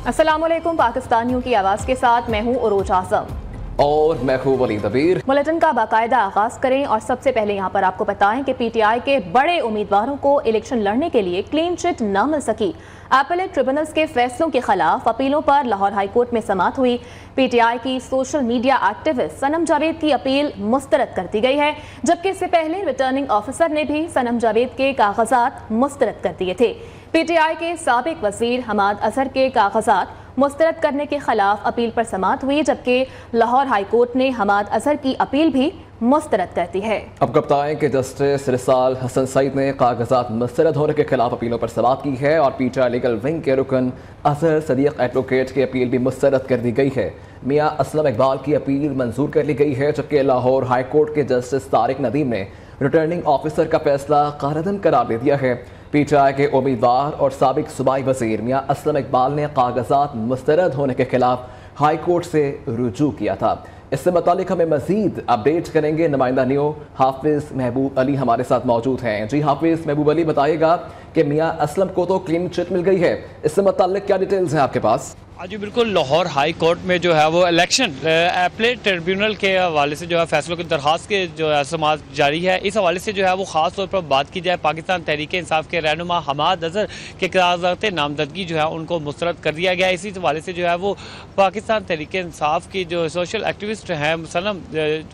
अस्सलामुअलैकुम। पाकिस्तानियों की आवाज़ के साथ मैं हूँ उरोज आजम और मैं हूँ वलीद अबीर। बुलेटिन का बाकायदा आगाज करें और सबसे पहले यहाँ पर आपको बताएं कि पीटीआई के बड़े उम्मीदवारों को इलेक्शन लड़ने के लिए क्लीन चिट न मिल सकी। अपीलेट ट्रिब्यूनल्स के फैसलों के खिलाफ अपीलों पर लाहौर हाई कोर्ट में समाअत हुई। पीटीआई की सोशल मीडिया एक्टिविस्ट सनम जावेद की अपील मुस्तरद कर दी गई है, जबकि इससे पहले रिटर्निंग ऑफिसर ने भी सनम जावेद के कागजात मुस्तरद कर दिए थे। पीटीआई के साबिक वजीर हमाद अजहर के कागजात मुस्तरद करने के खिलाफ अपील पर समाअत हुई, जबकि लाहौर हाई कोर्ट ने हमाद अजहर की अपील भी मुस्तरद कर दी है। अब बताएं कि जस्टिस रिसाल हसन सईद ने कागजात मुस्तरद होने के खिलाफ अपीलों पर समाअत की है और पीटीआई लीगल विंग के रुकन अजहर सदीक एडवोकेट की अपील भी मुस्तरद कर दी गई है। मियां असलम इकबाल की अपील मंजूर कर ली गई है, जबकि लाहौर हाई कोर्ट के जस्टिस तारिक नदीम ने रिटर्निंग ऑफिसर का फैसला कारादन करार दे दिया है। पीटीआई के उम्मीदवार और साबिक सूबाई वजीर मियां असलम इकबाल ने कागजात मुस्तरद होने के खिलाफ हाई कोर्ट से रुजू किया था। इससे मुतालिक हमें मजीद अपडेट करेंगे नुमाइंदा न्यू हाफिज महबूब अली हमारे साथ मौजूद हैं। जी हाफिज महबूब अली, बताइएगा कि मियां असलम को तो क्लीन चिट मिल गई है, इससे मुतालिक क्या डिटेल्स हैं आपके पास? जी बिल्कुल, लाहौर हाई कोर्ट में जो है वो इलेक्शन अपीलेट ट्रिब्यूनल के हवाले से जो है फैसलों की दरखास्त के जो है समाअत जारी है। इस हवाले से जो है वो ख़ास तौर पर बात की जाए, पाकिस्तान तहरीक इंसाफ के रहनुमा हमाद अजहर के कागजात नामजदगी जो है उनको मुस्तरद कर दिया गया। इसी हवाले से जो है वो पाकिस्तान तहरीक इंसाफ की जो सोशल एक्टिविस्ट हैं सनम,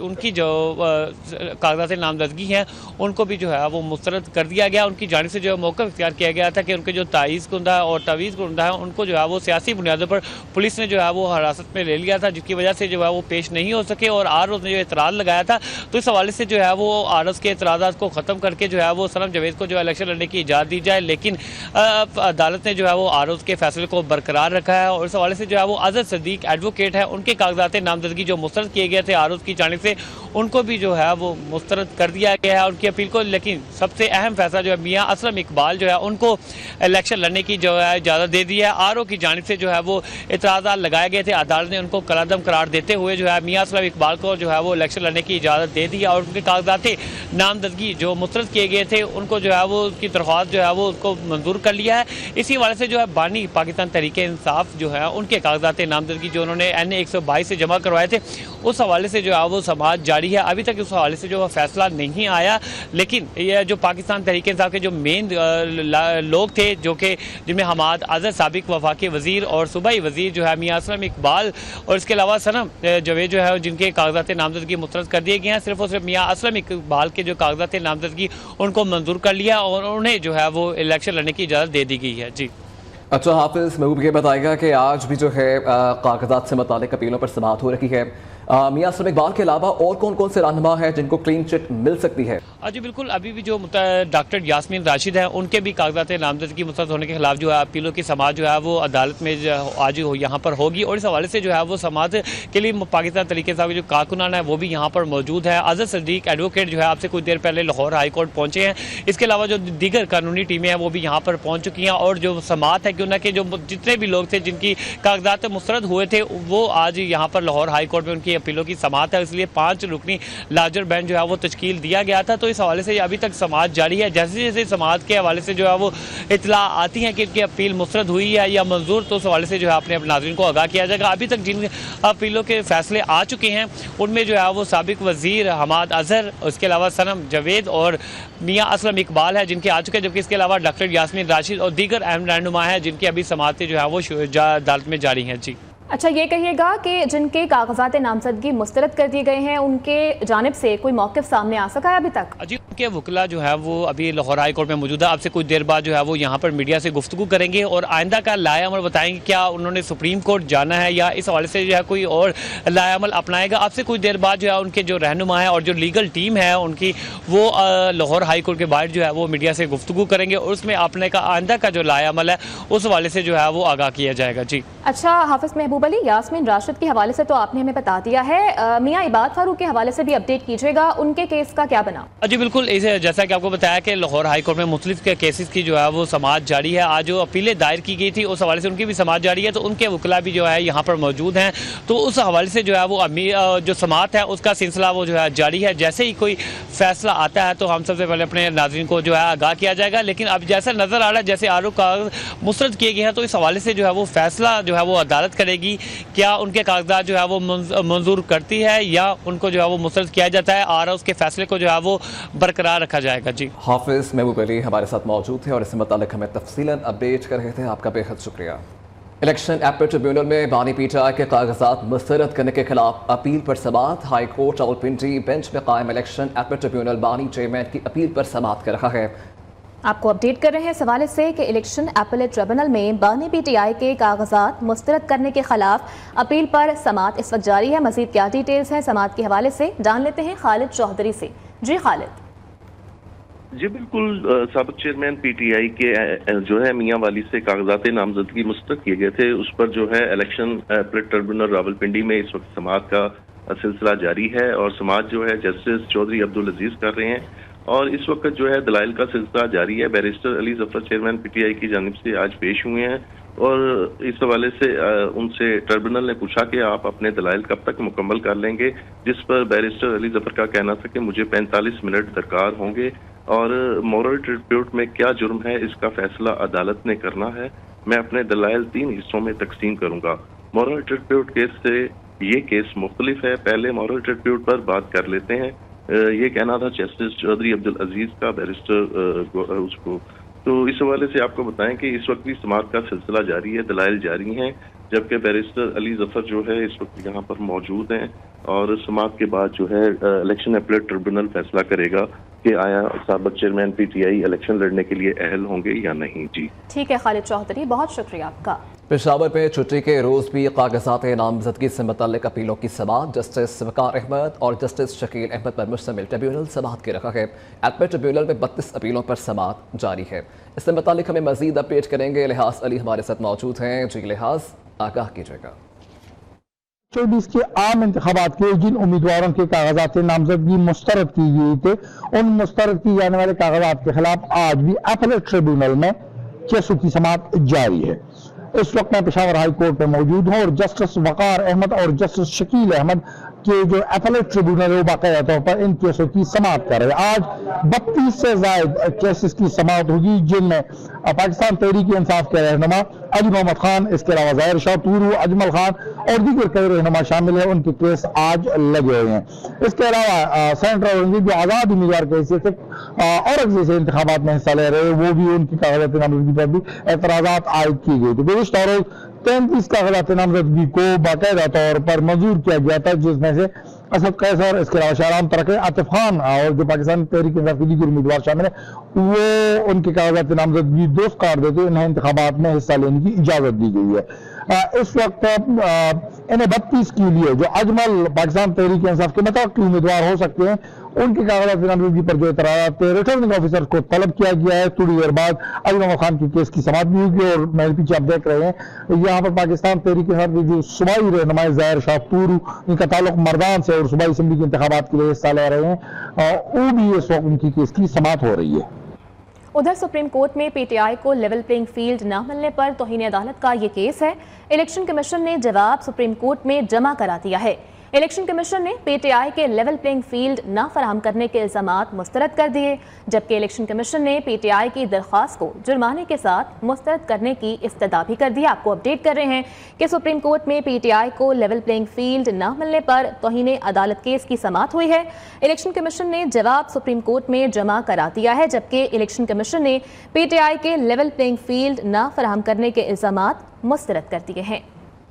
उनकी जो कागजात नामजदगी हैं उनको भी जो है वो मुस्तरद कर दिया गया। उनकी जानिब से जो है मौक़िफ़ इख्तियार किया गया था कि उनके जो ताईज़ कुंदा और तवीज़ कुंदा है उनको जो है वो सियासी बुनियादों पर पुलिस ने जो है वो हिरासत में ले लिया था, जिसकी वजह से जो है वो पेश नहीं हो सके और आरओज़ ने जो एतराज़ लगाया था। तो इस हवाले से जो है वो आरओज़ के एतराज़ात को ख़त्म करके जो है वो सनम जावेद को जो है इलेक्शन लड़ने की इजाज़त दी जाए, लेकिन अदालत ने जो है वो आरओज़ के फैसले को बरकरार रखा है। और इस हवाले से जो है वो अजहर सदीक एडवोकेट है, उनके कागजात नामजदगी जो मुस्तरद किए गए थे आरओज़ की जानिब से, उनको भी जो है वो मुस्तरद कर दिया गया है उनकी अपील को। लेकिन सबसे अहम फैसला जो है मियां असलम इकबाल जो है उनको इलेक्शन लड़ने की जो है इजाज़त दे दी है। आरओ की जानिब से जो है वो एतराज़ात लगाए गए थे, अदालत ने उनको कलादम करार देते हुए जो है मियां असलम इकबाल को जो है वो इलेक्शन लड़ने की इजाज़त दे दी और उनके कागजात नामजदगी जो मुस्तरद किए गए थे उनको जो है वो उसकी दरख्वास्त जो है वो उसको मंजूर कर लिया है। इसी हवाले से जो है बानी पाकिस्तान तहरीक इंसाफ जो है उनके कागजात नामजदगी जो उन्होंने NA 122 से जमा करवाए थे, उस हवाले से जो है वो समाअत जारी है। अभी तक उस हवाले से जो फैसला नहीं आया, लेकिन ये जो पाकिस्तान तहरीक इंसाफ के जो मेन लोग थे जो कि जिनमें हमाद अजहर साबिक वफाकी वजीर और सूबाई वजीर जो है मियां असलम इकबाल और इसके अलावा सनम जावेद जो है जिनके कागजात नामजदगी मुस्तरद कर दिए गए हैं, सिर्फ और सिर्फ मियां असलम इकबाल के जो कागजात नामजदगी उनको मंजूर कर लिया और उन्हें जो है वो इलेक्शन लड़ने की इजाज़त दे दी गई है। जी अच्छा हाफिज महबूब, ये बताएगा कि आज भी जो है कागजात से मुतालिक अपीलों पर समाअत हो रही है। मियां असलम इकबाल के अलावा और कौन कौन से रहनुमा हैं जिनको क्लीन चिट मिल सकती है? जी बिल्कुल, अभी भी जो डॉक्टर यास्मीन राशिद हैं उनके भी कागजात नामजदगी मुस्तरद होने के खिलाफ जो है अपीलों की समाअत जो है वो अदालत में आज यहाँ पर होगी और इस हवाले से जो है वो समाअत के लिए पाकिस्तान तरीके से जो कारकुनान है वो भी यहाँ पर मौजूद है। अजहर सदीक एडवोकेट जो है आपसे कुछ देर पहले लाहौर हाई कोर्ट पहुँचे हैं। इसके अलावा जो दीगर कानूनी टीमें हैं वो भी यहाँ पर पहुँच चुकी हैं और जो समाअत है कि उनके जो जितने भी लोग थे जिनकी कागजात मुस्तरद हुए थे वो आज यहाँ पर लाहौर हाई कोर्ट में उनकी अपीलों की समाअत है, इसलिए 5 रुकनी लार्जर बेंच जो है वो तश्कील दिया गया था। तो इस हवाले से अभी तक समाअत जारी है। जैसे जैसे समाअत के हवाले से जो है वो इतला आती है कि इनकी अपील मुस्तरद हुई है या मंजूर, तो उस हवाले से जो है अपने नाज़रीन को आगाह किया जाएगा। अभी तक जिन अपीलों के फैसले आ चुके हैं उनमें जो है वो साबिक वजीर हमाद अजहर, उसके अलावा सनम जावेद और मियां असलम इकबाल है जिनके आ चुके हैं, जबकि इसके अलावा डॉक्टर यास्मीन राशिद और दीगर अहम रहनुमा है जिनकी अभी समाअतें जो है वो अदालत में जारी हैं। जी अच्छा, ये कहिएगा कि जिनके कागजात नामजदगी मुस्तरद कर दिए गए हैं उनके जानिब से कोई मौक़िफ़ सामने आ सका है अभी तक? जी, उनके वकला जो है वो अभी लाहौर हाई कोर्ट में मौजूद है। आपसे कुछ देर बाद जो है वो यहाँ पर मीडिया से गुफ्तगू करेंगे और आइंदा का लाएअमल बताएंगे, क्या उन्होंने सुप्रीम कोर्ट जाना है या इस हवाले से जो है कोई और लाएअमल अपनाएगा। आपसे कुछ देर बाद जो है उनके जो रहनुमा है और जो लीगल टीम है उनकी वो लाहौर हाई कोर्ट के बाहर जो है वो मीडिया से गुफ्तगू करेंगे और उसमें अपने का आइंदा का जो लाएअमल है उस हवाले से जो है वो आगाह किया जाएगा। जी अच्छा हाफिज महबूब अली, यास्मीन राशिद के हवाले से तो आपने हमें बता दिया है, मियां इबाद फारूक के हवाले से भी अपडेट कीजिएगा, उनके केस का क्या बना? जी बिल्कुल, इसे जैसा कि आपको बताया कि लाहौर हाई कोर्ट में मुख्तलिफ केसेस की जो है वो समाअत जारी है। आज जो अपीलें दायर की गई थी उस हवाले से उनकी भी समाअत जारी है, तो उनके वकला भी जो है यहाँ पर मौजूद हैं। तो उस हवाले से जो है वो जो समाअत है उसका सिलसिला वो जो है जारी है। जैसे ही कोई फैसला आता है तो हम सबसे पहले अपने नाज़रीन को जो है आगाह किया जाएगा। लेकिन अब जैसा नज़र आ रहा है जैसे आरोप कागज मुस्तरद किए गए हैं, तो इस हवाले से जो है वो फैसला जो है वो अदालत करेगी। क्या उनके कागजात जो है वो मंजूर करती है या उनको जो है वो मुस्तरद किया जाता है और उसके फैसले को जो है वो बरकरार रखा जाएगा। जी हाफिज महबूब अली हमारे साथ मौजूद थे और इससे मुताल्लिक हमें तफसीलन अपडेट कर रहे थे। आपका बेहद शुक्रिया। इलेक्शन एपीलेट ट्रिब्यूनल में बानी पीटीआई के कागजात मुस्तरद करने के खिलाफ अपील पर समाअत। हाई कोर्ट रावलपिंडी बेंच में कायम इलेक्शन एपीलेट ट्रिब्यूनल बानी चेयरमैन की अपील पर समाअत कर रहा है। आपको अपडेट कर रहे हैं इस हवाले से कि इलेक्शन एपीलेट ट्रिब्यूनल में बानी पीटीआई के कागजात मुस्तरद करने के खिलाफ अपील पर समाअत इस वक्त जारी है। मजीद क्या डिटेल्स हैं समाअत के हवाले से जान लेते हैं खालिद चौधरी से। जी खालिद। जी बिल्कुल, साबिक चेयरमैन पीटीआई के जो है मियां वाली से कागजात नामजदगी मुस्तरद किए गए थे, उस पर जो है इलेक्शन एपीलेट ट्रिब्यूनल रावलपिंडी में इस वक्त समाअत का सिलसिला जारी है और समाअत जो है जस्टिस चौधरी अब्दुल अजीज कर रहे हैं और इस वक्त जो है दलाइल का सिलसिला जारी है। Barrister Ali Zafar chairman PTI की जानिब से आज पेश हुए हैं और इस हवाले से उनसे ट्रिब्यूनल ने पूछा कि आप अपने दलाइल कब तक मुकम्मल कर लेंगे, जिस पर बैरिस्टर अली जफर का कहना था कि मुझे 45 मिनट दरकार होंगे और मॉरल ट्रिब्यूट में क्या जुर्म है इसका फैसला अदालत ने करना है। मैं अपने दलाइल 3 हिस्सों में तकसीम करूंगा। मॉरल ट्रिब्यूट केस से ये केस मुख्तलिफ है। पहले मॉरल ट्रिब्यूट पर बात कर लेते हैं। ये कहना था जस्टिस चौधरी अब्दुल अजीज का बैरिस्टर उसको, तो इस हवाले से आपको बताएं कि इस वक्त भी समाअत का सिलसिला जारी है, दलाइल जारी हैं, जबकि बैरिस्टर अली जफर जो है इस वक्त यहाँ पर मौजूद हैं और समाअत के बाद जो है इलेक्शन एपीलेट ट्रिब्यूनल फैसला करेगा कि आया साबिक चेयरमैन पीटीआई इलेक्शन लड़ने के लिए अहल होंगे या नहीं। जी ठीक है खालिद चौधरी, बहुत शुक्रिया आपका। पेशावर में छुट्टी के रोज़ भी कागजात नामजदगी से मुतल्लिक अपीलों की समाअत जस्टिस वकार अहमद और जस्टिस शकील अहमद पर मुश्तमिल ट्रिब्यूनल समाअत के रखा है। एपीलेट ट्रिब्यूनल में 32 अपीलों पर समाअत जारी है। इससे मुतल्लिक हमें मजीद अपडेट करेंगे। लिहाज अली हमारे साथ मौजूद हैं। जी लिहाज, आगाह कीजिएगा। 24 के आम इंतखाबात के जिन उम्मीदवारों के कागजात नामजदगी मुस्तरद की गई थे, उन मुस्तरद की जाने वाले कागजात के खिलाफ आज भी एपीलेट ट्रिब्यूनल में केसों की समाअत जारी है। इस वक्त मैं पेशावर हाई कोर्ट में मौजूद हूँ और जस्टिस वकार अहमद और जस्टिस शकील अहमद के जो एपीलेट ट्रिब्यूनल है बाकायदा तौर पर इन केसों की समाअत कर रहे हैं। आज 32 से जायद केसेस की समाअत होगी, जिनमें पाकिस्तान तहरीक इंसाफ के रहनुमा अली मोहम्मद खान, इसके अलावा ज़ाहिर शाह तूरू, अजमल खान और दीगर कई रहनुमा शामिल है। उनके केस आज लगे हुए हैं। इसके अलावा सेनेटर औरंगजेब जो आज़ाद उम्मीदवार के हैसियत से औरंगजेब से इंतखाबात में हिस्सा ले रहे हैं, वो भी उनकी कागजात नामजदगी पर भी एतराज़ात आयद की गई थी। गुज़िश्ता रोज़ 33 कागजात नामजदगी को बाकायदा तौर पर मंजूर किया गया था, जिसमें से असद कैसर, इसके अलावा शाहराम तरक़ी, आतिफ खान और जो पाकिस्तान तहरीक इंसाफ के दीगर उम्मीदवार शामिल है, वो उनके कागजात नामजदगी दुरुस्त करार देते इन्हें इंतखाबात में हिस्सा लेने की इजाज़त दी गई है। इस वक्त इन्हें 32 के लिए जो अजमल पाकिस्तान तहरीक इंसाफ के मुतवक्किल उम्मीदवार हो सकते हैं, उनके कागजात नामजदगी पर जो इतराज़ात रिटर्निंग ऑफिसर को तलब किया गया है। थोड़ी देर बाद अली मोहम्मद खान की केस की समाअत भी होगी और मेरे पीछे आप देख रहे हैं यहाँ पर पाकिस्तान तहरीक इंसाफ के जो सूबाई रहनुमा ज़ाहिर शाह तूरू, इनका ताल्लुक मर्दान से और सूबाई असम्बली के इंतखाबात के लिए हिस्सा ले रहे हैं, वो भी इस वक्त उनकी केस की समाअत हो रही है। उधर सुप्रीम कोर्ट में पीटीआई को लेवल प्लेइंग फील्ड न मिलने पर तौहीन अदालत का ये केस है। इलेक्शन कमीशन ने जवाब सुप्रीम कोर्ट में जमा करा दिया है। इलेक्शन कमीशन ने पीटीआई के लेवल प्लेइंग फील्ड न फराहम करने के इल्जामात मुस्तरद कर दिए, जबकि इलेक्शन कमीशन ने पीटीआई की दरख्वास्त को जुर्माने के साथ मुस्तरद करने की इस्तदा भी कर दी। आपको अपडेट कर रहे हैं कि सुप्रीम कोर्ट में पीटीआई को लेवल प्लेइंग फील्ड न मिलने पर तौहीन अदालत केस की समाअत हुई है। इलेक्शन कमीशन ने जवाब सुप्रीम कोर्ट में जमा करा दिया है, जबकि इलेक्शन कमीशन ने पीटीआई के लेवल प्लेइंग फील्ड न फराहम करने के इल्जामात मुस्तरद कर दिए हैं।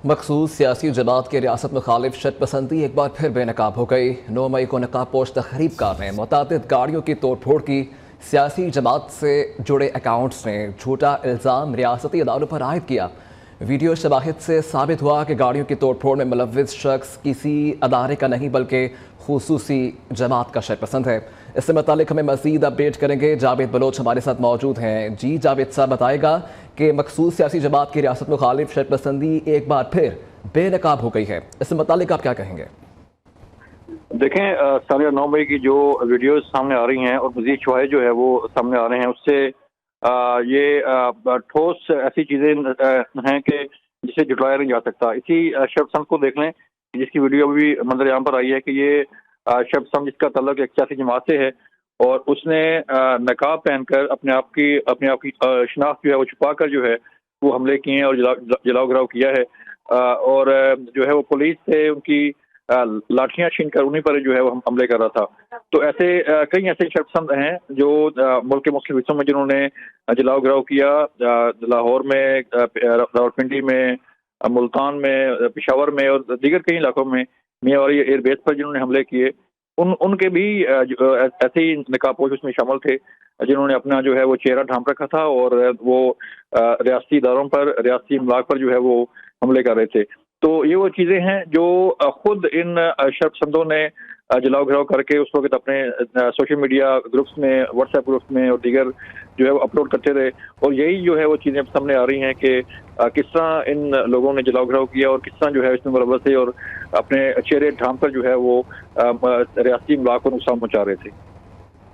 मखसूस सियासी जमात की रियासत मुखालिफ शर्तपसंदी एक बार फिर बेनकाब हो गई। 9 मई को नकाब पोश तहरीबकार ने मुतादिद गाड़ियों की तोड़ फोड़ की। सियासी जमात से जुड़े अकाउंट्स ने झूठा इल्ज़ाम रियासती अदालों पर आयद किया। वीडियो शवाहिद से साबित हुआ कि गाड़ियों की तोड़ फोड़ में मुलव्विस शख्स किसी अदारे का नहीं बल्कि खुसूसी जमात का शर्तपसंद है। इससे मुतालिक हमें मज़ीद अपडेट करेंगे जावेद बलोच हमारे साथ मौजूद हैं। जी जावेद साहब, बताएगा कि मखसूस सियासी जमात की रियासत मुखालिफ शर्तपसंदी एक बार फिर बेनकाब हो गई है, इससे मुतालिक आप क्या कहेंगे? देखें, 9:30 की जो वीडियोस सामने आ रही हैं और मजीद शवाहिद जो है वो सामने आ रहे हैं, उससे ये ठोस ऐसी चीज़ें हैं कि जिसे जुटाया नहीं जा सकता। इसी शब्द को देख लें जिसकी वीडियो अभी मंजर-ए-आम पर आई है कि ये शब्द जिसका तल्लुक एक सियासी जमात से है और उसने नकाब पहनकर अपने आप की शनाख्त जो है वो छुपा कर जो है वो हमले किए हैं और जलाओ घराव किया है। और जो है वो पुलिस से उनकी लाठियां छीनकर उन्हीं पर जो है वो हमले कर रहा था। तो ऐसे कई ऐसे शख्स हैं जो मुल्क के मुख्तलिफ हिस्सों में जिन्होंने जलाओ घराव किया, लाहौर में, रावलपिंडी में, मुल्तान में, पेशावर में और दीगर कई इलाकों में मियांवाली एयरबेस पर जिन्होंने हमले किए, उनके भी ऐसे ही नकाबपोश उसमें शामिल थे जिन्होंने अपना जो है वो चेहरा ढांप रखा था और वो रियासती इदारों पर, रियासती इमलाक पर जो है वो हमले कर रहे थे। तो ये वो चीज़ें हैं जो खुद इन शर्पसंदों ने जलाओ घराव करके उस वक्त अपने सोशल मीडिया ग्रुप्स में, व्हाट्सएप ग्रुप्स में और दीगर जो है वो अपलोड करते रहे। और यही जो है वो चीज़ें सामने आ रही हैं कि किस तरह इन लोगों ने जलाओ घराव किया और किस तरह जो है इसमें मुलव्वस थे और अपने चेहरे ढांप कर जो है वो रियासती इमलाक को नुकसान पहुँचा रहे थे।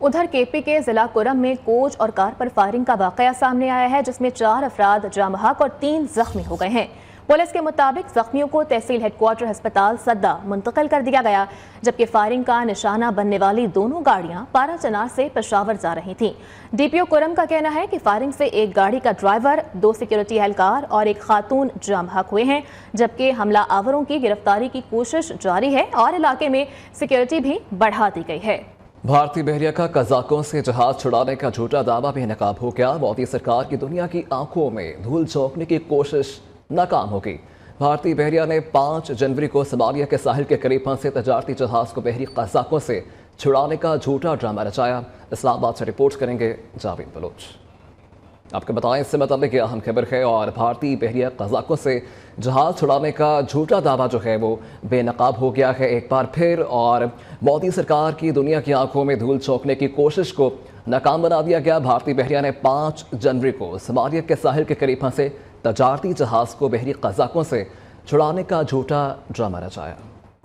उधर केपी के जिला कुरम में कोच और कार पर फायरिंग का वाकया सामने आया है, जिसमें 4 अफराद जाम बहक और 3 जख्मी हो गए हैं। पुलिस के मुताबिक जख्मियों को तहसील हेडक्वार्टर अस्पताल सद्दा मुंतकिल कर दिया गया, जबकि फायरिंग का निशाना बनने वाली दोनों गाड़ियां पाराचनार से पेशावर जा रही थीं। डीपीओ कुरम का कहना है कि फायरिंग से एक गाड़ी का ड्राइवर, 2 सिक्योरिटी एहलकार और एक खातून जाम बहक हुए हैं, जबकि हमला आवरों की गिरफ्तारी की कोशिश जारी है और इलाके में सिक्योरिटी भी बढ़ा दी गई है। भारतीय बहरिया का कजाकों से जहाज छुड़ाने का झूठा दावा भी नकाब हो गया। मोदी सरकार की दुनिया की आंखों में धूल झोंकने की कोशिश नाकाम हो गई। भारतीय बहरिया ने 5 जनवरी को सोमालिया के साहिल के करीब फंसे तजारती जहाज को बहरी कजाकों से छुड़ाने का झूठा ड्रामा रचाया। इस्लामाबाद से रिपोर्ट करेंगे जावेद बलोच। आपको बताएं, इससे मतलब कि अहम खबर है और भारतीय बहरिया कजाकों से जहाज छुड़ाने का झूठा दावा जो है वो बेनकाब हो गया है एक बार फिर, और मोदी सरकार की दुनिया की आंखों में धूल झोंकने की कोशिश को नाकाम बना दिया गया। भारतीय बहरिया ने 5 जनवरी को सोमालिया के साहिल के करीब फंसे तजारती जहाज को बहरी कजाकों से छुड़ाने का झूठा ड्रामा रचाया।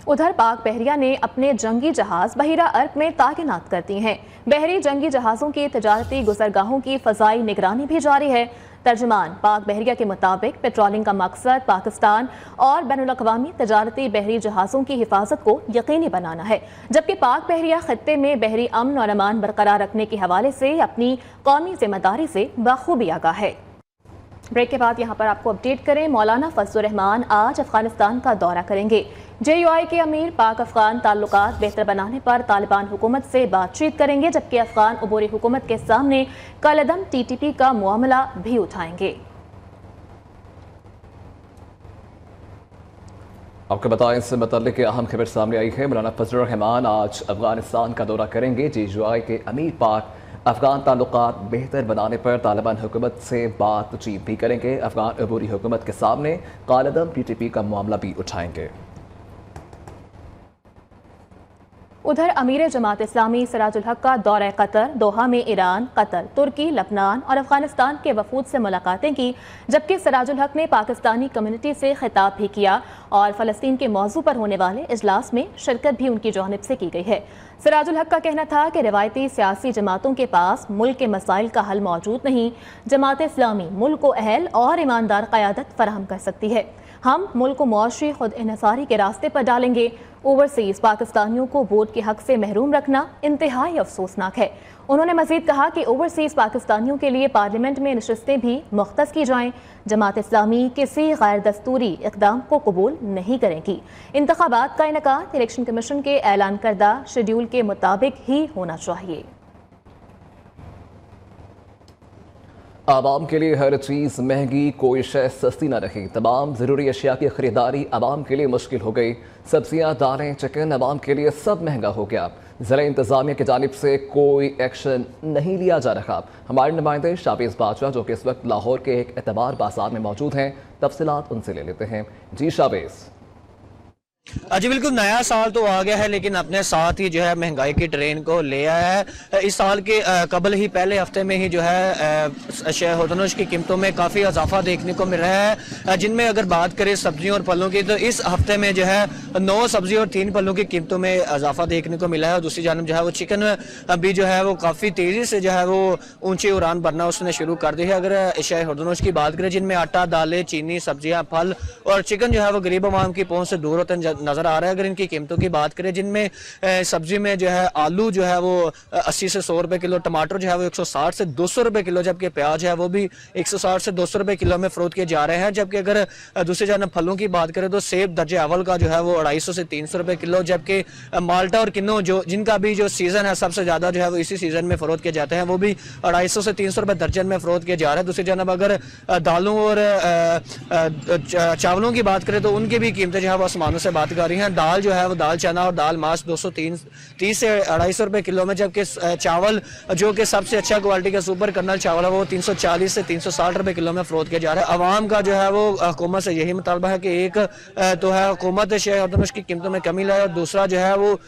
उधर पाक बहरिया ने अपने जंगी जहाज बहिरा अर्क में तैनात कर दी हैं। बहरी जंगी जहाज़ों की तजारती गुजरगाहों की फ़ज़ाई निगरानी भी जारी है। तर्जमान पाक बहरिया के मुताबिक पेट्रोलिंग का मकसद पाकिस्तान और बैनुल-अक़वामी तजारती बहरी जहाज़ों की हिफाजत को यकीनी बनाना है, जबकि पाक बहरिया खत्ते में बहरी अमन और अमान बरकरार रखने के हवाले से अपनी कौमी जिम्मेदारी से बखूबी आगाह है। ब्रेक के बाद यहाँ पर आपको अपडेट करें, मौलाना फजलुर रहमान आज अफगानिस्तान का दौरा करेंगे। JUI के अमीर पाक अफगान ताल्लुकात बेहतर बनाने पर तालिबान हुकूमत से बातचीत करेंगे, जबकि अफगान अबूरी हुकूमत के सामने कलअदम TTP का मामला भी उठाएंगे। आपको बताएं, इससे मतलब कि अहम खबर सामने आई है। मौलाना फजलुर रहमान आज अफगानिस्तान का दौरा करेंगे। JUI के अमीर पाक अफगान ताल्लुकात बेहतर बनाने पर तालिबान हुकूमत से बातचीत भी करेंगे। अफगान अबूरी हुकूमत के सामने कलअदम TTP का मामला भी उठाएंगे। उधर अमीर जमात इस्लामी सिराजुल हक का दौरा कतर, दोहा में ईरान, कतर, तुर्की, लबनान और अफगानिस्तान के वफूद से मुलाकातें की, जबकि सिराजुल हक ने पाकिस्तानी कम्युनिटी से खिताब भी किया और फ़लस्तीन के मौजू पर होने वाले इजलास में शिरकत भी उनकी जानिब से की गई है। सिराजुल हक का कहना था कि रिवायती सियासी जमातों के पास मुल्क के मसाइल का हल मौजूद नहीं, जमात इस्लामी मुल्क को अहल और ईमानदार क़यादत फराहम कर सकती है। हम मुल्क को मुआशी खुद इन्हसारी के रास्ते पर डालेंगे। ओवरसीज पाकिस्तानियों को वोट के हक से महरूम रखना इंतहाई अफसोसनाक है। उन्होंने मजीद कहा कि ओवरसीज पाकिस्तानियों के लिए पार्लियामेंट में नशस्तें भी मुख्तस की जाएं। जमात इस्लामी किसी गैर दस्तूरी इक़दाम को कबूल नहीं करेगी। इंतखाबात का इनेकाद इलेक्शन कमीशन के ऐलान करदा शेड्यूल के मुताबिक ही होना चाहिए। आवाम के लिए हर चीज़ महंगी, कोई शय सस्ती न रही। तमाम ज़रूरी अशिया की खरीदारी आवाम के लिए मुश्किल हो गई। सब्जियां, दालें, चिकन आवाम के लिए सब महंगा हो गया। ज़िला इंतज़ामिया की जानिब से कोई एक्शन नहीं लिया जा रहा। हमारे नुमाइंदे शाबीज़ बाजवा जो कि इस वक्त लाहौर के एक एतबार बाजार में मौजूद हैं, तफसीलात उनसे ले लेते हैं। जी शाबीज़। जी बिल्कुल, नया साल तो आ गया है लेकिन अपने साथ ही जो है महंगाई की ट्रेन को ले आया है। इस साल के कबल ही पहले हफ्ते में ही जो है शहदनुश की कीमतों में काफ़ी इजाफा देखने को मिल रहा है, जिनमें अगर बात करें सब्जियों और फलों की तो इस हफ्ते में जो है 9 सब्जी और 3 फलों की कीमतों में इजाफा देखने को मिला है। और दूसरी जानब जो है वो चिकन भी जो है वो काफ़ी तेज़ी से जो है वो ऊँची उड़ान भरना उसने शुरू कर दी है। अगर शहदनुश की बात करें जिनमें आटा, दालें, चीनी, सब्जियाँ, फल और चिकन जो है वो गरीब आवाम की पहुँच से दूर होते नजर आ रहा है। अगर इनकी कीमतों की बात करें जिनमें सब्जी में जो है आलू जो है वो 80 से 100 रुपए किलो, टमाटर जो है वो 160 से 200 रुपए किलो, जबकि प्याज है वो भी 160 से 200 रुपए किलो में फरोख्त किए जा रहे हैं। जबकि अगर दूसरी जानब फलों की बात करें तो सेब दर्जे अव्वल का जो है वो 250 से 300 रुपए किलो, जबकि माल्टा और किन्नू जो जिनका भी जो सीजन है सबसे ज्यादा जो है वो इसी सीजन में फरोख्त किए जाते हैं, वो भी 250 से 300 रुपए दर्जन में फरोख्त किए जा रहे हैं। दूसरी जानब अगर दालों और चावलों की बात करें तो उनकी भी कीमतें जो है वो आसमानों से बात कर रही हैं। दाल जो है वो दाल चना और दाल मास 230 से 250 रुपए किलो में, जबकि चावल जो कि सबसे अच्छा क्वालिटी का सुपर कर्नल चावल है वो 340 से 360 रुपए किलो में फरोख्त किया जा रहा है। अवाम का जो है वो हुकूमत से यही मुतालबा है कि एक तो है हुकूमत शहदनुश की कीमतों में कमी लाए और दूसरा जो है वो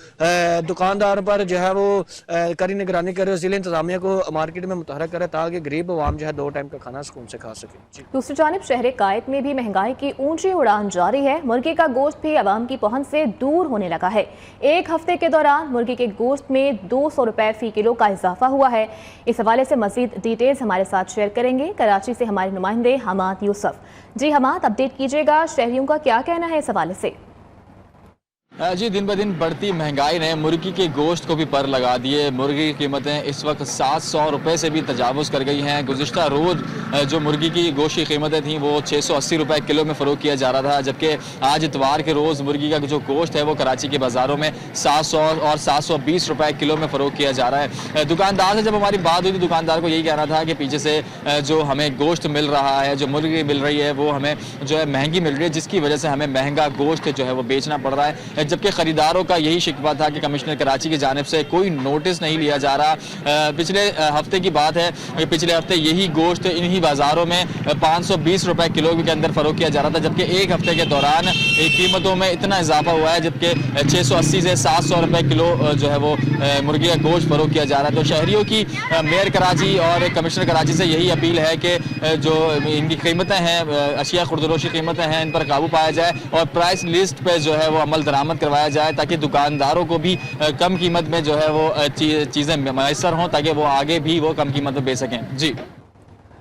दुकानदार पर जो है वो कड़ी निगरानी करे, जिले इंतजामिया को मार्केट में मुतहरक करे ताकि गरीब अवाम जो है 2 टाइम का खाना सुकून से खा सके। दूसरी जानब शहर कायद में भी महंगाई की ऊंची उड़ान जारी है। मुर्गी का गोश्त भी अवाम की पहुंच से दूर होने लगा है। एक हफ्ते के दौरान मुर्गी के गोश्त में 200 रुपए फी किलो का इजाफा हुआ है। इस हवाले से मजीद डिटेल्स हमारे साथ शेयर करेंगे कराची से हमारे नुमाइंदे हमाद यूसुफ। जी हमाद, अपडेट कीजिएगा, शहरियों का क्या कहना है इस हवाले से? जी दिन ब दिन बढ़ती महंगाई ने मुर्गी के गोश्त को भी पर लगा दिए। मुर्गी की कीमतें इस वक्त 700 रुपये से भी तजावुज़ कर गई हैं। गुज़िश्ता रोज़ जो मुर्गी की गोश्त की कीमतें थीं वो 680 रुपये किलो में फ़रोख्त किया जा रहा था, जबकि आज इतवार के रोज़ मुर्गी का जो गोश्त है वो कराची के बाज़ारों में 700 और 720 रुपये किलो में फ़रोख्त किया जा रहा है। दुकानदार से जब हमारी बात हुई तो दुकानदार को यही कहना था कि पीछे से जो हमें गोश्त मिल रहा है, जो मुर्गी मिल रही है वो हमें जो है महंगी मिल रही है, जिसकी वजह से हमें महंगा गोश्त जो है वो बेचना पड़ रहा है। जबकि खरीदारों का यही शिकवा था कि कमिश्नर कराची की जानिब से कोई नोटिस नहीं लिया जा रहा। पिछले हफ्ते की बात है कि पिछले हफ्ते यही गोश्त इन्हीं बाज़ारों में 520 रुपए किलो के अंदर फरोख्त किया जा रहा था, जबकि एक हफ्ते के दौरान कीमतों में इतना इजाफा हुआ है जबकि 680 से 700 रुपए किलो जो है वो मुर्गी का गोश्त फरोख्त किया जा रहा है। तो शहरियों की मेयर कराची और कमिश्नर कराची से यही अपील है कि जो इनकी कीमतें हैं, अशिया खुर्दरोशी कीमतें हैं, इन पर काबू पाया जाए और प्राइस लिस्ट पर जो है वो अमल दरामद करवाया जाए ताकि दुकानदारों को भी कम कीमत में जो है वो चीज़ें मैसर हों ताकि वो आगे भी वो कम कीमत में बेच सकें। जी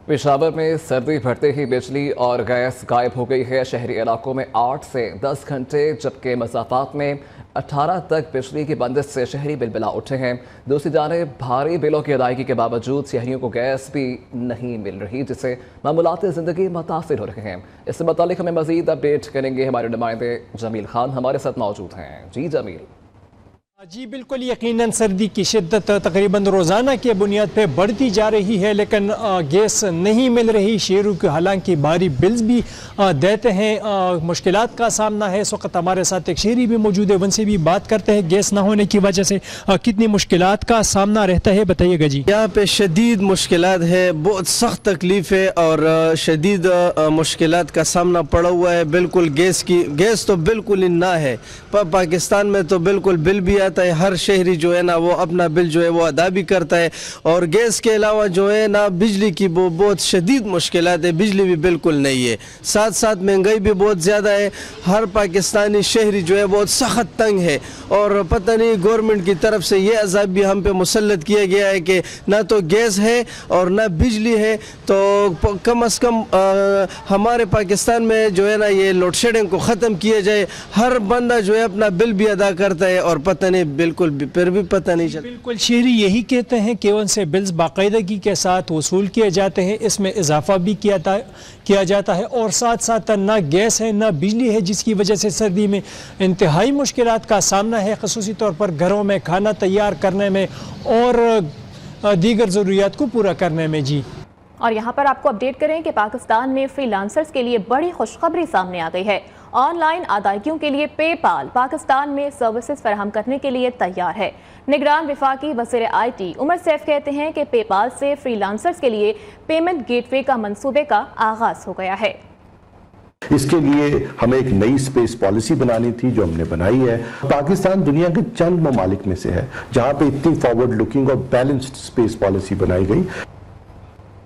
पेशावर में सर्दी बढ़ते ही बिजली और गैस गायब हो गई है। शहरी इलाकों में 8 से 10 घंटे, जबकि मसाफात में 18 तक बिजली की बंदिश से शहरी बिलबिला उठे हैं। दूसरी जानिब भारी बिलों की अदायगी के बावजूद शहरियों को गैस भी नहीं मिल रही, जिससे मामूलाती ज़िंदगी मुतासिर हो रहे हैं। इससे मुतालिक हमें मज़ीद अपडेट करेंगे हमारे नुमाइंदे जमील खान हमारे साथ मौजूद हैं। जी जमील। जी बिल्कुल, यकीनन सर्दी की शिद्दत तकरीबन रोज़ाना की बुनियाद पर बढ़ती जा रही है, लेकिन गैस नहीं मिल रही। शहरों के हालांकि भारी बिल्स भी देते हैं, मुश्किलात का सामना है। इस वक्त हमारे साथ एक शहरी भी मौजूद है, उनसे भी बात करते हैं गैस ना होने की वजह से कितनी मुश्किलात का सामना रहता है, बताइएगा जी। यहाँ पे शदीद मुश्किलात है, बहुत सख्त तकलीफ़ है और शदीद मुश्किलात का सामना पड़ा हुआ है। बिल्कुल गैस तो बिल्कुल ही ना है। पाकिस्तान में तो बिल्कुल बिल भी आता है, हर शहरी जो है ना वो अपना बिल जो है वो अदा भी करता है। और गैस के अलावा जो है ना बिजली की वो बहुत शदीद मुश्किलात है, बिजली भी बिल्कुल नहीं है। साथ साथ महंगाई भी बहुत ज़्यादा है। हर पाकिस्तानी शहरी जो है बहुत सख्त तंग है और पता नहीं गवर्नमेंट की तरफ से ये अज़ाब भी हम पे मुसल्लत किया गया है कि ना तो गैस है और ना बिजली है। तो कम अज़ कम हमारे पाकिस्तान में जो है ना ये लोड शेडिंग को ख़त्म किया जाए। हर बंदा जो है अपना बिल भी अदा करता है और पता नहीं बिल्कुल फिर भी पता नहीं चलता। बिल्कुल, शहरी यही कहते हैं कि उनसे बिल्स बाकायदगी के साथ वसूल किए जाते हैं, इसमें इजाफा भी किया जाता है और साथ साथ ना गैस है ना बिजली है, जिसकी वजह से सर्दी में इंतहाई मुश्किलात का सामना है, ख़ुसूसी तौर पर घरों में खाना तैयार करने में और दीगर ज़रूरियात को पूरा करने में। जी, और यहाँ पर आपको अपडेट करें कि पाकिस्तान में फ्रीलांसर्स के लिए बड़ी खुशखबरी सामने आ गई है। ऑनलाइन अदायगियों के लिए पेपाल पाकिस्तान में सर्विसेज फराहम करने के लिए तैयार है। निगरान वफाकी वज़ीर IT उमर सैफ कहते हैं कि पेपाल से फ्रीलांसर्स के लिए पेमेंट गेटवे का मंसूबे का आगाज हो गया है। इसके लिए हमें एक नई स्पेस पॉलिसी बनानी थी जो हमने बनाई है। पाकिस्तान दुनिया के चंद ममालिक में से है जहां पे इतनी फॉरवर्ड लुकिंग और बैलेंस्ड स्पेस पॉलिसी बनाई गई।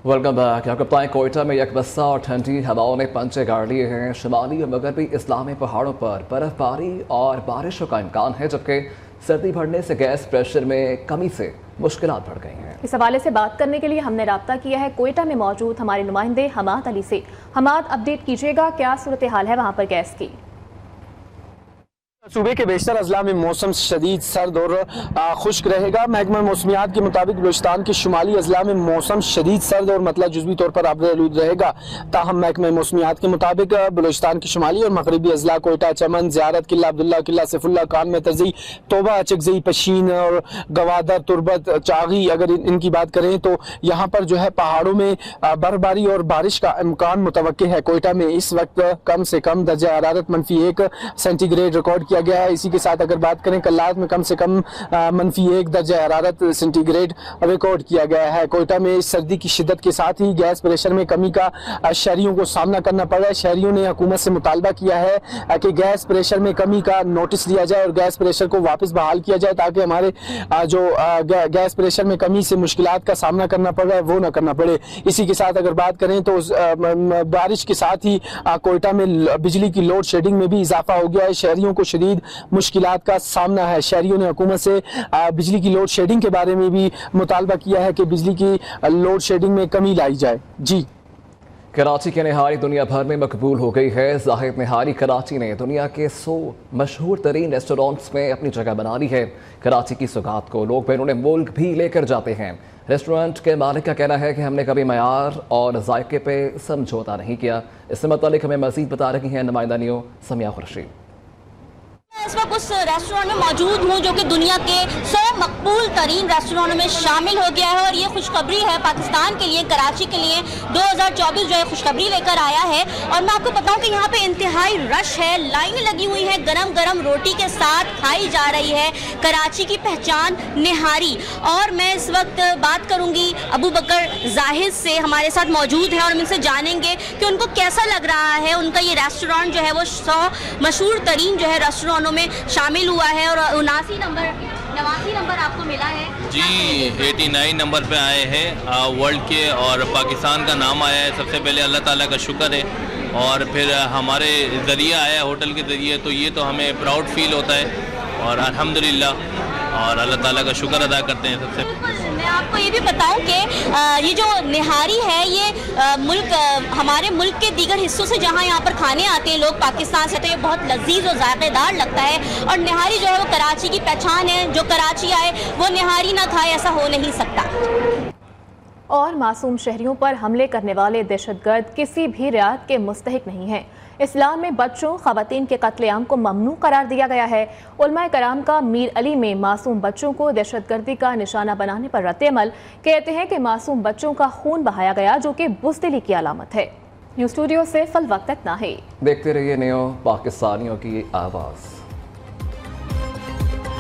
Welcome back. आपको बताएं कोयटा में यकबस्सा और ठंडी हवाओं ने पंचे गाड़ लिए हैं। शुमाली और मगरबी इस्लामी पहाड़ों पर बर्फबारी और बारिशों का इम्कान है, जबकि सर्दी बढ़ने से गैस प्रेशर में कमी से मुश्किलात बढ़ गई हैं। इस हवाले से बात करने के लिए हमने राब्ता किया है कोयटा में मौजूद हमारे नुमाइंदे हमाद अली से। हमाद, अपडेट कीजिएगा, क्या सूरत हाल है वहाँ पर गैस की? सूबे के बेशतर अजला में मौसम शदीद सर्द और खुश्क रहेगा। महकमा मौसमियात के मुताबिक बलूचिस्तान के शुमाली अजला में मौसम शदीद सर्द और मतलब जुज़वी तौर पर आबरूद रहेगा। ताहम महकमा मौसमियात के मुताबिक बलूचिस्तान के शुमाली और मगरबी अजला कोयटा, चमन, ज़ियारत, किला अब्दुल्ला, किला सैफुल्ला, कान में तजी, तोबा, चकजई, पशीन और गवादर, तुरबत, चागी, अगर इनकी बात करें तो यहाँ पर जो है पहाड़ों में बर्फबारी और बारिश का इम्कान मुतवक्के है। कोयटा में इस वक्त कम से कम दर्जा हरारत -1 सेंटीग्रेड रिकॉर्ड किया गया है। इसी के साथ अगर बात करें कल्लात में कम से कम -1 दर्जा हरारत सेंटीग्रेड रिकॉर्ड किया गया है। कोयटा में सर्दी की शिद्दत के साथ ही गैस प्रेशर में कमी का शहरियों को सामना करना पड़ रहा है। शहरियों ने हुकूमत से मुतालबा किया है कि गैस प्रेशर में कमी का नोटिस लिया जाए और गैस प्रेशर को वापस बहाल किया जाए, ताकि हमारे जो गैस प्रेशर में कमी से मुश्किलात का सामना करना पड़ रहा है वो ना करना पड़े। इसी के साथ अगर बात करें तो बारिश के साथ ही कोयटा में बिजली की लोड शेडिंग में भी इजाफा हो गया है। शहरियों को शदीद मुश्किलात का सामना है। शहरियों ने हुकूमत से बिजली की लोड शेडिंग के बारे में भी मुतालबा किया है कि बिजली की लोड शेडिंग में कमी लाई जाए। जी, कराची की निहारी दुनिया भर में मकबूल हो गई है। जाहिद निहारी कराची ने दुनिया के 100 मशहूर तरीन रेस्टोरेंट्स में अपनी जगह बना ली है। कराची की सौगात को लोग बैरून मुल्क भी लेकर जाते हैं। रेस्टोरेंट के मालिक का कहना है कि हमने कभी मयार और जायके पे समझौता नहीं किया। इससे मतलब हमें मजीद बता रही हैं नुमाइंदा न्यू समिया खुर्शीद। इस वक्त उस रेस्टोरेंट में मौजूद हूँ जो कि दुनिया के 100 मकबूल तरीन रेस्टोरेंट में शामिल हो गया है और ये खुशखबरी है पाकिस्तान के लिए, कराची के लिए 2024 जो है खुशखबरी लेकर आया है। और मैं आपको बताऊं कि यहाँ पे इंतहाई रश है, लाइनें लगी हुई हैं, गरम गरम रोटी के साथ खाई जा रही है कराची की पहचान निहारी। और मैं इस वक्त बात करूँगी अबू बकर जाहिद से, हमारे साथ मौजूद हैं और हम इनसे जानेंगे कि उनको कैसा लग रहा है। उनका ये रेस्टोरेंट जो है वो 100 मशहूर तरीन जो है रेस्टोरेंटों में शामिल हुआ है और 89 नंबर आपको मिला है। जी, 89 नंबर पे आए हैं वर्ल्ड के और पाकिस्तान का नाम आया है। सबसे पहले अल्लाह ताला का शुक्र है और फिर हमारे ज़रिए आया होटल के ज़रिए, तो ये तो हमें प्राउड फील होता है और अल्हम्दुलिल्लाह और अल्लाह ताला का शुक्र अदा करते हैं। सबसे मैं आपको ये भी बताऊं कि ये जो निहारी है ये हमारे मुल्क के दीगर हिस्सों से जहां यहाँ पर खाने आते हैं लोग पाकिस्तान से, तो ये बहुत लजीज और जायकेदार लगता है। और निहारी जो है वो कराची की पहचान है। जो कराची आए वो निहारी ना खाए, ऐसा हो नहीं सकता। और मासूम शहरियों पर हमले करने वाले दहशतगर्द किसी भी रियायत के मुस्तहिक नहीं हैं। इस्लाम में बच्चों ख़वातीन के कत्लेआम को ममनू करार दिया गया है। उलमाए कराम का मीर अली में मासूम बच्चों को दहशतगर्दी का निशाना बनाने पर रद्द-ए-अमल कहते हैं कि मासूम बच्चों का खून बहाया गया, जो कि बुज़दिली की अलामत है। न्यूज़ स्टूडियो से फल वक्त इतना है। देखते रहिए न्यू पाकिस्तानियों की आवाज़।